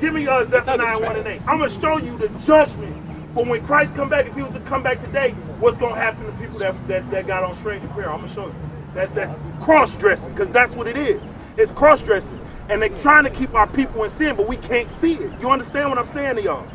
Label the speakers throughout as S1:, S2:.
S1: Give me Zephaniah 1 and 8. I'm going to show you the judgment for when Christ come back. If he was to come back today, what's going to happen to people that got on strange apparel. I'm going to show you. That's cross-dressing, because that's what it is. It's cross-dressing. And they're trying to keep our people in sin, but we can't see it. You understand what I'm saying to y'all?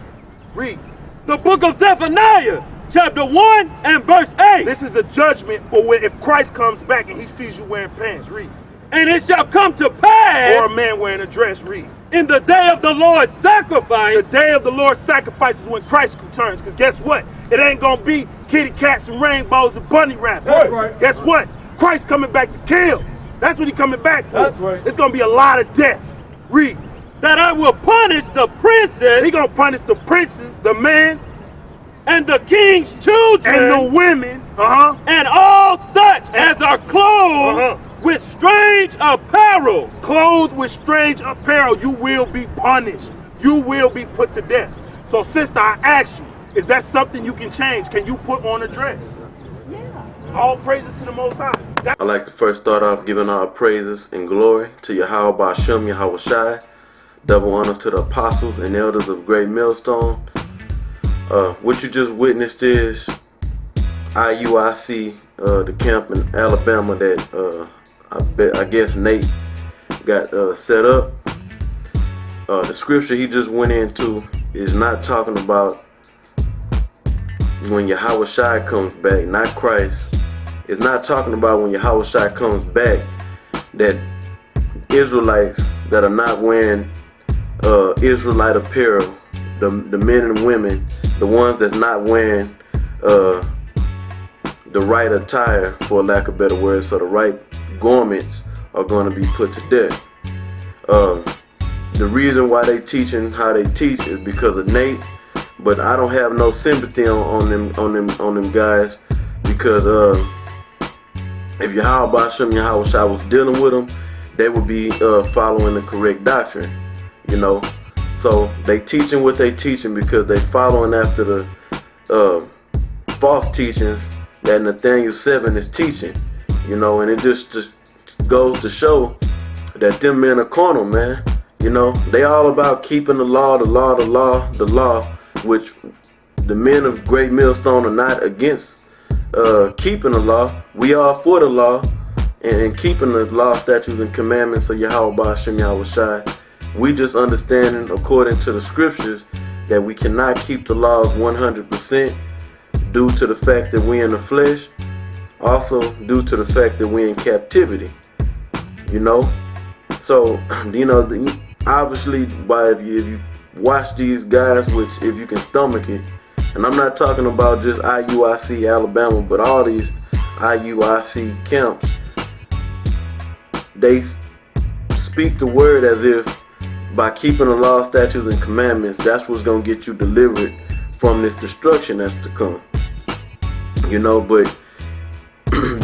S1: Read.
S2: The book of Zephaniah, chapter 1 and verse 8.
S1: This is a judgment for when, if Christ comes back and he sees you wearing pants. Read.
S2: And it shall come to pass,
S1: or a man wearing a dress. Read.
S2: In the day of the Lord's sacrifice.
S1: The day of the Lord's sacrifice is when Christ returns. Because guess what? It ain't going to be kitty cats and rainbows and bunny wrappers.
S2: That's right.
S1: Guess what? Christ coming back to kill. That's what he coming back for.
S2: That's right.
S1: It's going to be a lot of death. Read.
S2: That I will punish the princes.
S1: He going to punish the princes, the men,
S2: and the king's children,
S1: and the women,
S2: and all such as are clothed with strange apparel.
S1: Clothed with strange apparel, you will be punished. You will be put to death. So sister, I ask you, is that something you can change? Can you put on a dress? Yeah. All praises to the Most High.
S3: I'd like to first start off giving our praises and glory to Yahweh Ba'Shem Yahweh Shai. Double honors to the apostles and elders of Great Millstone. What you just witnessed is IUIC, the camp in Alabama that I guess Nate got set up. The scripture he just went into is not talking about when Yahweh Shai comes back, not Christ. It's not talking about when Yahweh Shai comes back that Israelites that are not wearing Israelite apparel, the men and women, the ones that's not wearing the right attire, for lack of better words, so the right garments, are going to be put to death. The reason why they teaching how they teach is because of Nate, but I don't have no sympathy on them guys, because if Yahweh Ba'Shem Yahweh Shai was dealing with them, they would be following the correct doctrine, you know. So they teaching what they teaching because they following after the false teachings that Nathaniel 7 is teaching, you know. And it just goes to show that them men are carnal, man. You know, they all about keeping the law, which the men of Great Millstone are not against keeping the law. We are for the law and keeping the law, statutes, and commandments of Yahweh Ba'Shem Yahweh Shai. We just understanding, according to the scriptures, that we cannot keep the laws 100% due to the fact that we're in the flesh, also due to the fact that we're in captivity, you know. So, you know, obviously, if you watch these guys, which if you can stomach it, and I'm not talking about just IUIC Alabama, but all these IUIC camps, they speak the word as if by keeping the law, statutes, and commandments, that's what's going to get you delivered from this destruction that's to come. You know, but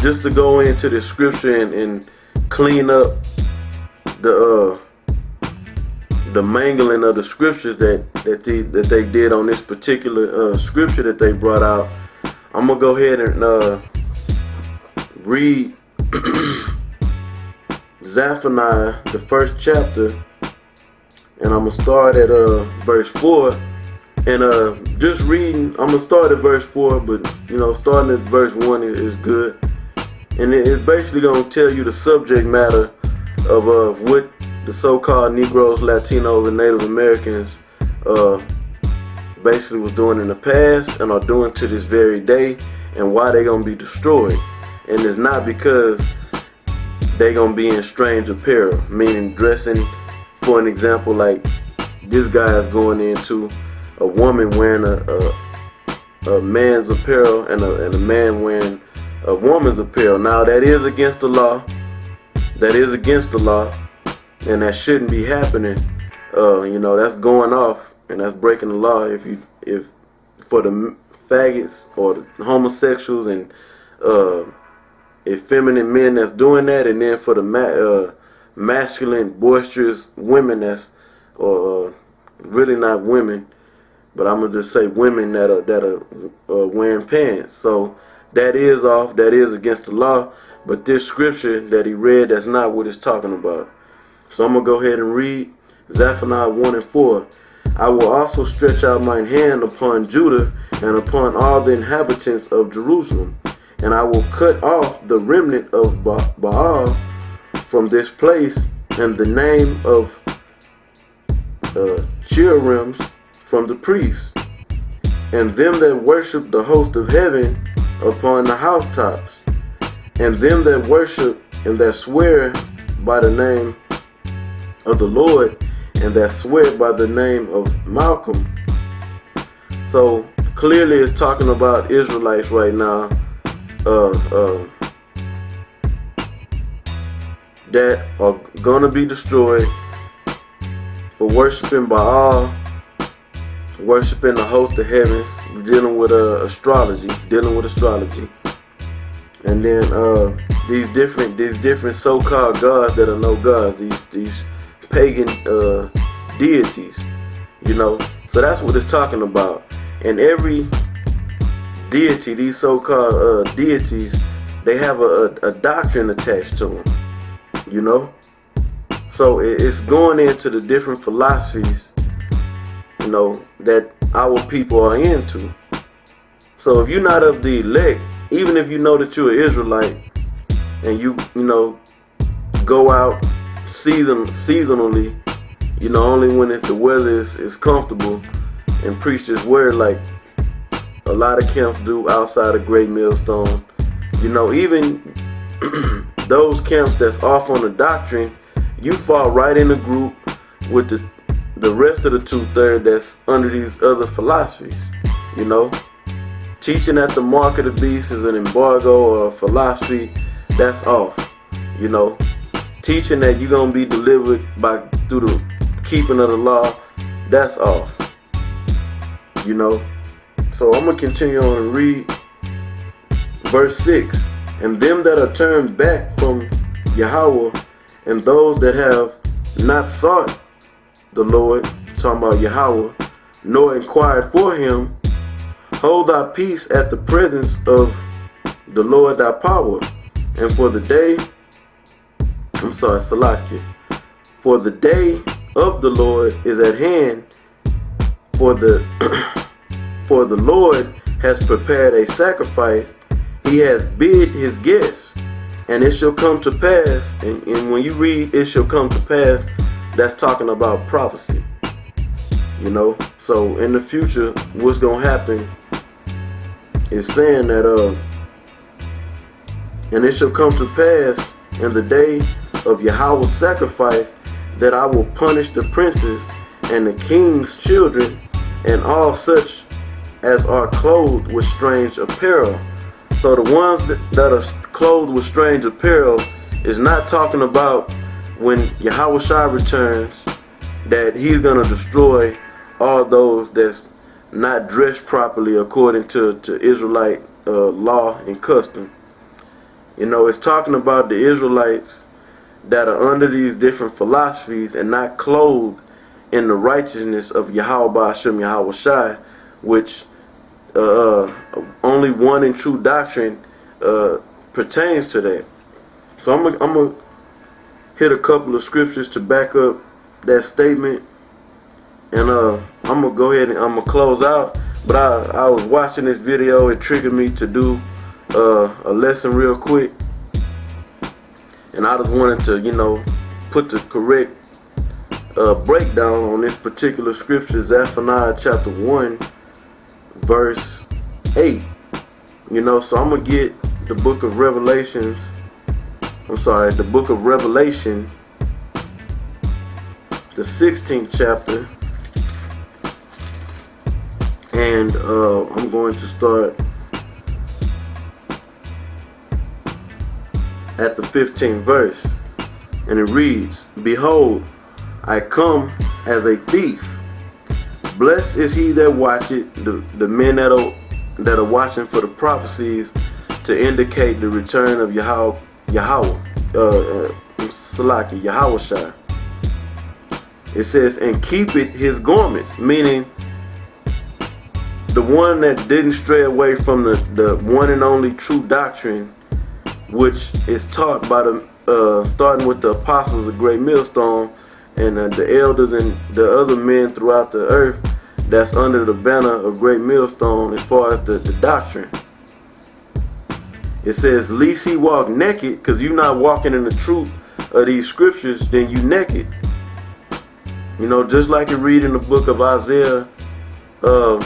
S3: just to go into the scripture and clean up the mangling of the scriptures that they did on this particular scripture that they brought out, I'm gonna go ahead and read Zephaniah, the first chapter, and I'm gonna start at verse 4. And just reading, I'm gonna start at verse 4, but you know, starting at verse 1 is good. And it's basically gonna tell you the subject matter of what the so-called Negroes, Latinos, and Native Americans basically was doing in the past and are doing to this very day, and why they're gonna be destroyed. And it's not because they're gonna be in strange apparel, meaning dressing, for an example, like this guy is going into a woman wearing a man's apparel and a man wearing a woman's apparel. Now that is against the law. That is against the law, and that shouldn't be happening. You know, that's going off, and that's breaking the law. If for the faggots or the homosexuals and effeminate men that's doing that, and then for the masculine, boisterous women that's really not women, but I'm gonna just say women that are wearing pants. So that is off. That is against the law. But this scripture that he read, that's not what it's talking about. So I'm gonna go ahead and read Zephaniah 1 and 4. I will also stretch out mine hand upon Judah and upon all the inhabitants of Jerusalem, and I will cut off the remnant of Baal from this place, and the name of cherubims from the priests, and them that worship the host of heaven upon the housetops, and them that worship and that swear by the name of the Lord, and that swear by the name of Malcolm. So clearly it's talking about Israelites right now that are gonna be destroyed for worshiping Baal, worshiping the host of heavens, dealing with astrology, and then these different so-called gods that are no gods, these pagan deities, you know. So that's what it's talking about. And every deity, these so-called deities, they have a doctrine attached to them, you know. So it's going into the different philosophies, you know, that our people are into. So if you're not of the elect, even if you know that you're an Israelite, and you know, go out seasonally, you know, only when the weather is comfortable, and preach this word like a lot of camps do outside of Great Millstone. You know, even those camps that's off on the doctrine, you fall right in the group with the rest of the 2/3 that's under these other philosophies. You know, teaching that the mark of the beast is an embargo or a philosophy, that's off. You know, teaching that you're gonna be delivered through the keeping of the law, that's off. You know, so I'm gonna continue on and read verse 6. And them that are turned back from Yahweh, and those that have not sought the Lord, talking about Yahweh, nor inquired for him, hold thy peace at the presence of the Lord thy power, and for the day, Salakia, for the day of the Lord is at hand, for the Lord has prepared a sacrifice, he has bid his guests, and it shall come to pass. And when you read it shall come to pass, that's talking about prophecy. You know, so in the future, what's gonna happen is saying that and it shall come to pass in the day of Yahweh's sacrifice that I will punish the princes and the king's children and all such as are clothed with strange apparel. So the ones that are clothed with strange apparel is not talking about when Yahweh returns, that he's going to destroy all those that's not dressed properly according to Israelite law and custom. You know, it's talking about the Israelites that are under these different philosophies and not clothed in the righteousness of Yahweh Ba'ashem Yahweh Shai, which only one and true doctrine pertains to that. So I'm gonna hit a couple of scriptures to back up that statement, and I'm gonna go ahead and I'm gonna close out. But I was watching this video, it triggered me to do a lesson real quick, and I just wanted to, you know, put the correct breakdown on this particular scripture, Zephaniah chapter 1 verse 8. You know, so I'm gonna get the book of Revelation, the 16th chapter, and I'm going to start at the 15th verse, and it reads, Behold, I come as a thief. Blessed is he that watcheth, the men that are watching for the prophecies to indicate the return of Yahweh Shai. It says, and keepeth his garments, meaning the one that didn't stray away from the one and only true doctrine, which is taught by the starting with the apostles of Great Millstone, and the elders and the other men throughout the earth that's under the banner of Great Millstone as far as the doctrine. It says, least he walk naked, because you're not walking in the truth of these scriptures, then you naked. You know, just like you read in the book of Isaiah, the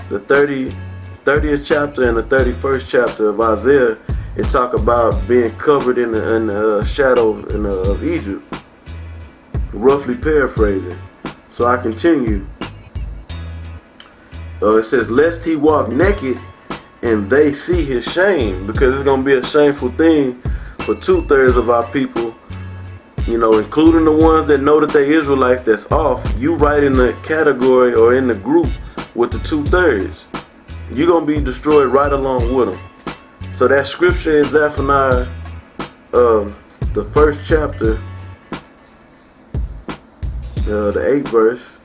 S3: 30th chapter and the 31st chapter of Isaiah, it talk about being covered in the shadow of Egypt. Roughly paraphrasing. So I continue. It says, lest he walk naked and they see his shame, because it's going to be a shameful thing for 2/3 of our people, you know, including the ones that know that they Israelites that's off. You right in the category or in the group with the 2/3. You're going to be destroyed right along with them. So that scripture in Zephaniah, the 1st chapter, the 8th verse,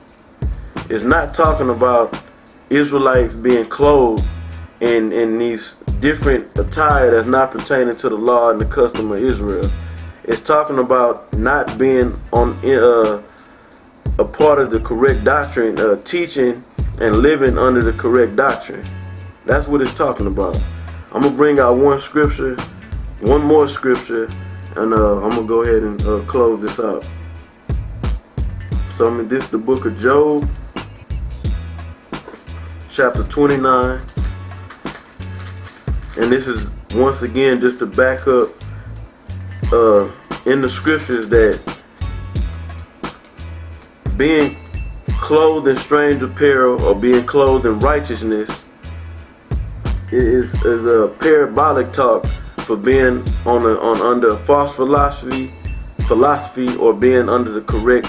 S3: is not talking about Israelites being clothed in these different attire that's not pertaining to the law and the custom of Israel. It's talking about not being on a part of the correct doctrine, teaching and living under the correct doctrine. That's what it's talking about. I'm gonna bring out one more scripture, and I'm gonna go ahead and close this out. So this is the book of Job, chapter 29. And this is once again just to back up in the scriptures that being clothed in strange apparel or being clothed in righteousness is a parabolic talk for being under a false philosophy or being under the correct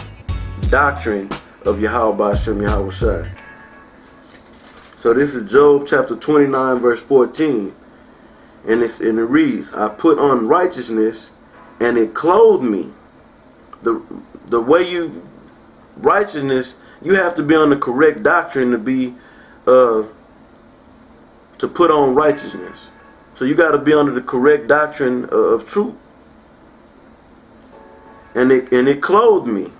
S3: doctrine of Yahweh Hashem Yahweh Shai. So this is Job chapter 29 verse 14. And it reads, I put on righteousness and it clothed me. The way righteousness, you have to be on the correct doctrine to be to put on righteousness. So you got to be under the correct doctrine of truth. And it clothed me,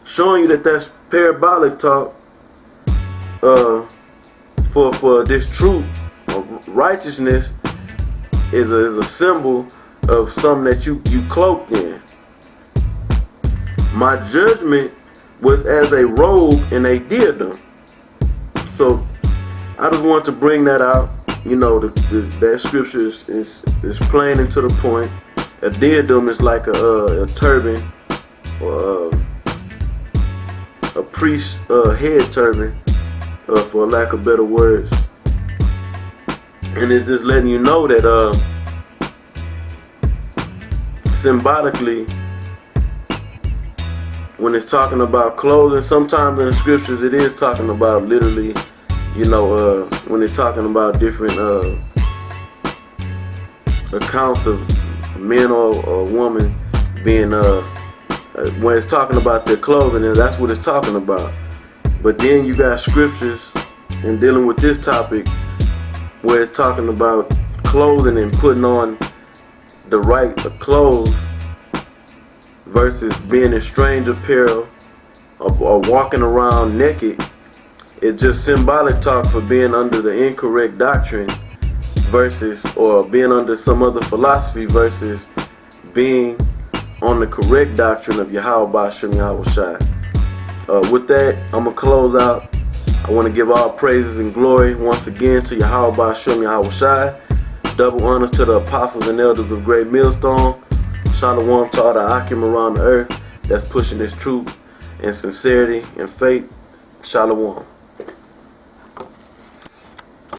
S3: showing you that that's parabolic talk for this truth of righteousness. Is a symbol of something that you cloaked in. My judgment was as a robe and a diadem. So I just want to bring that out. You know, that scripture is plain and to the point. A diadem is like a turban or a priest's head turban, for lack of better words. And it's just letting you know that symbolically, when it's talking about clothing, sometimes in the scriptures it is talking about literally, you know, when they're talking about different accounts of men or women being, when it's talking about their clothing, and that's what it's talking about. But then you got scriptures and dealing with this topic where it's talking about clothing and putting on the right clothes versus being in strange apparel or walking around naked. It's just symbolic talk for being under the incorrect doctrine versus, or being under some other philosophy versus being on the correct doctrine of Yahweh Hashem Yahweh Shai. With that, I'm going to close out. I want to give all praises and glory once again to Yahweh Hashem Yahweh Shai. Double honors to the apostles and elders of Great Millstone. Shalom to all the Akim around the earth that's pushing this truth and sincerity and faith. Shalom.